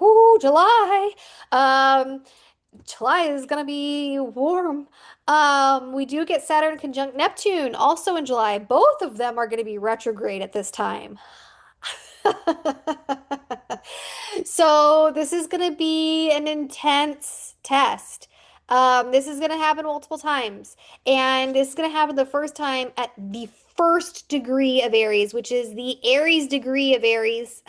Whoo, July. Um, July is gonna be warm. We do get Saturn conjunct Neptune also in July. Both of them are gonna be retrograde at this time. So this is gonna be an intense test. This is gonna happen multiple times, and this is gonna happen the first time at the first degree of Aries, which is the Aries degree of Aries.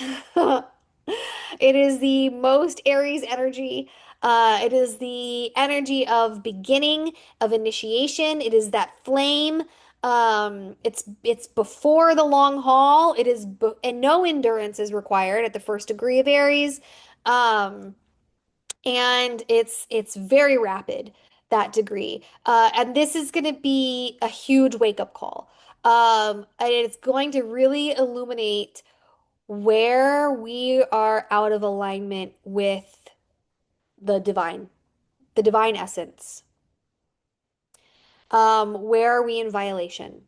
It is the most Aries energy. It is the energy of beginning, of initiation. It is that flame. It's before the long haul. And no endurance is required at the first degree of Aries. Um, and it's very rapid, that degree. And this is going to be a huge wake-up call. And it's going to really illuminate where we are out of alignment with the divine, the divine essence. Where are we in violation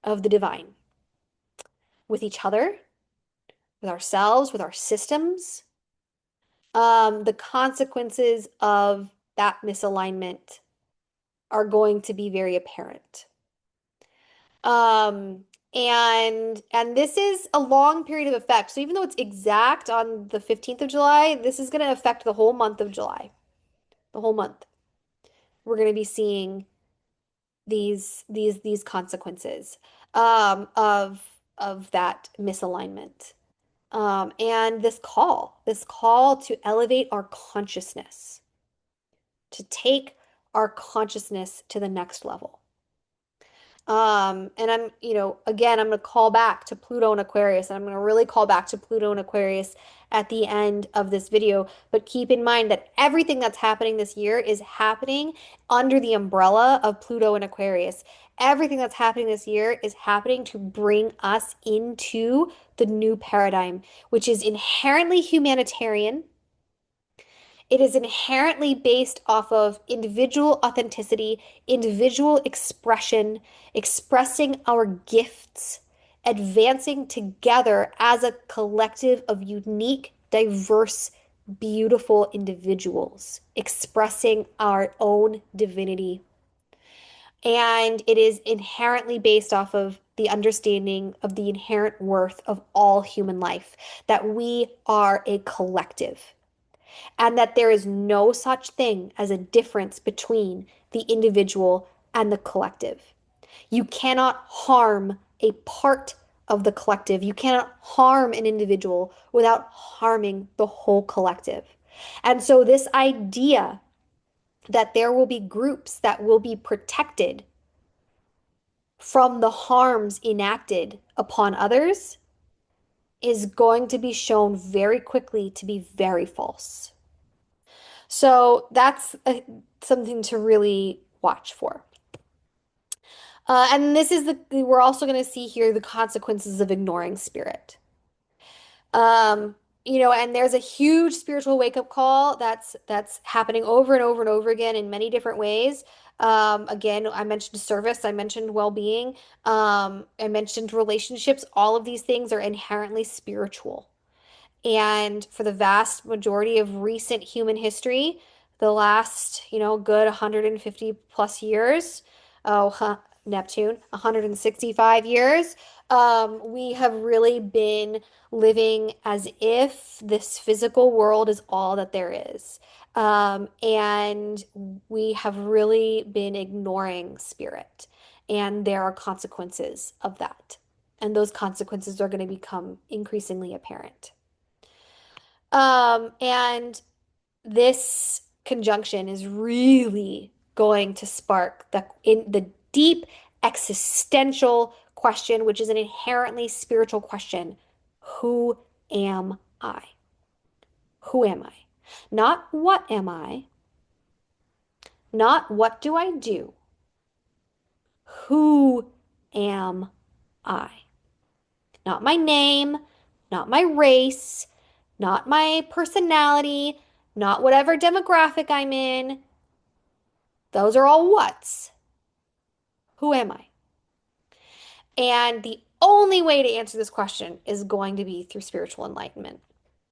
of the divine with each other, with ourselves, with our systems? The consequences of that misalignment are going to be very apparent. Um, and this is a long period of effect. So even though it's exact on the 15th of July, this is going to affect the whole month of July. The whole month. We're going to be seeing these consequences of that misalignment. And this call to elevate our consciousness, to take our consciousness to the next level. And again, I'm going to call back to Pluto and Aquarius, and I'm going to really call back to Pluto and Aquarius at the end of this video. But keep in mind that everything that's happening this year is happening under the umbrella of Pluto and Aquarius. Everything that's happening this year is happening to bring us into the new paradigm, which is inherently humanitarian. It is inherently based off of individual authenticity, individual expression, expressing our gifts, advancing together as a collective of unique, diverse, beautiful individuals, expressing our own divinity. And it is inherently based off of the understanding of the inherent worth of all human life, that we are a collective and that there is no such thing as a difference between the individual and the collective. You cannot harm a part of the collective. You cannot harm an individual without harming the whole collective. And so, this idea that there will be groups that will be protected from the harms enacted upon others is going to be shown very quickly to be very false. So that's something to really watch for. And this is we're also going to see here the consequences of ignoring spirit. Um, and there's a huge spiritual wake-up call that's happening over and over and over again in many different ways. Again, I mentioned service, I mentioned well-being, I mentioned relationships. All of these things are inherently spiritual. And for the vast majority of recent human history, the last, good 150 plus years, Neptune, 165 years, we have really been living as if this physical world is all that there is. And we have really been ignoring spirit. And there are consequences of that. And those consequences are going to become increasingly apparent. And this conjunction is really going to spark the deep existential question, which is an inherently spiritual question. Who am I? Who am I? Not what am I? Not what do I do? Who am I? Not my name, not my race, not my personality, not whatever demographic I'm in. Those are all whats. Who am I? And the only way to answer this question is going to be through spiritual enlightenment.